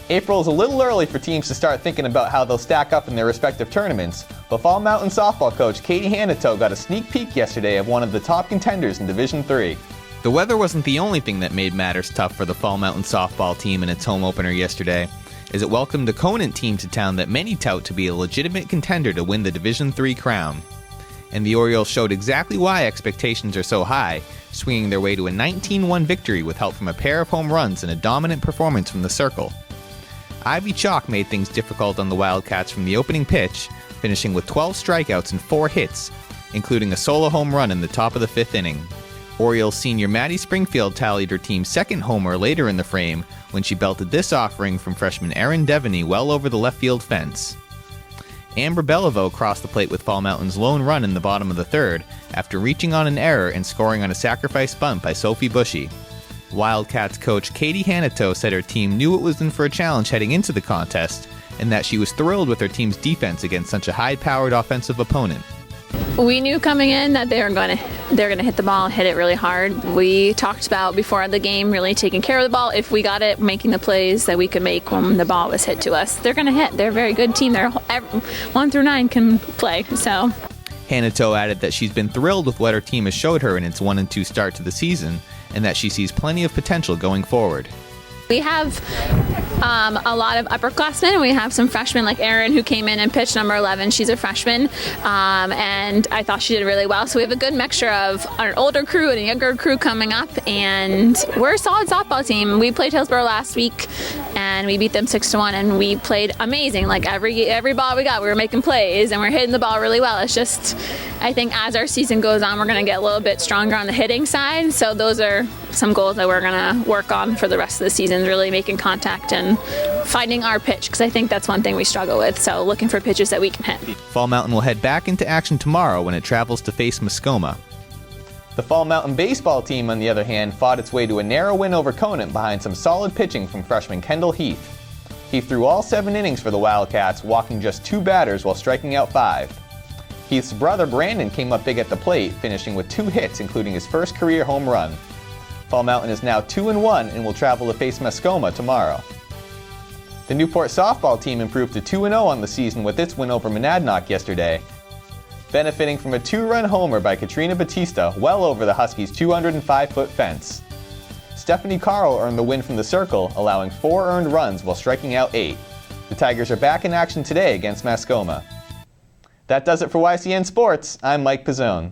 April is a little early for teams to start thinking about how they'll stack up in their respective tournaments, but Fall Mountain softball coach Katie Hanito got a sneak peek yesterday of one of the top contenders in Division III. The weather wasn't the only thing that made matters tough for the Fall Mountain softball team in its home opener yesterday, as it welcomed a Conant team to town that many tout to be a legitimate contender to win the Division III crown. And the Orioles showed exactly why expectations are so high, swinging their way to a 19-1 victory with help from a pair of home runs and a dominant performance from the circle. Ivy Chalk made things difficult on the Wildcats from the opening pitch, finishing with 12 strikeouts and 4 hits, including a solo home run in the top of the 5th inning. Orioles senior Maddie Springfield tallied her team's second homer later in the frame when she belted this offering from freshman Erin Devaney well over the left field fence. Amber Beliveau crossed the plate with Fall Mountain's lone run in the bottom of the 3rd after reaching on an error and scoring on a sacrifice bunt by Sophie Bushy. Wildcats coach Katie Hanito said her team knew it was in for a challenge heading into the contest and that she was thrilled with her team's defense against such a high-powered offensive opponent. We knew coming in that they're going to hit the ball and hit it really hard. We talked about before the game really taking care of the ball. If we got it, making the plays that we could make when the ball was hit to us. They're going to hit. They're a very good team. They're 1 through 9 can play. So Hanito added that she's been thrilled with what her team has showed her in its 1-2 start to the season and that she sees plenty of potential going forward. we have a lot of upperclassmen. We have some freshmen like Erin, who came in and pitched number 11. She's a freshman, and I thought she did really well. So we have a good mixture of an older crew and a younger crew coming up, and we're a solid softball team. We played Hillsborough last week, and we beat them 6-1, and we played amazing. Like every ball we got, we were making plays, and we're hitting the ball really well. It's just, I think as our season goes on, we're going to get a little bit stronger on the hitting side. So those are some goals that we're going to work on for the rest of the season, really making contact and finding our pitch, because I think that's one thing we struggle with. So looking for pitches that we can hit. Fall Mountain will head back into action tomorrow when it travels to face Muskoma. The Fall Mountain baseball team, on the other hand, fought its way to a narrow win over Conant behind some solid pitching from freshman Kendall Heath. He threw all 7 innings for the Wildcats, walking just 2 batters while striking out 5. Heath's brother Brandon came up big at the plate, finishing with 2 hits, including his first career home run. Fall Mountain is now 2-1 and will travel to face Muskoma tomorrow. The Newport softball team improved to 2-0 on the season with its win over Monadnock yesterday, benefiting from a 2-run homer by Katrina Batista well over the Huskies' 205-foot fence. Stephanie Carl earned the win from the circle, allowing 4 earned runs while striking out 8. The Tigers are back in action today against Muskoma. That does it for YCN Sports. I'm Mike Pizzone.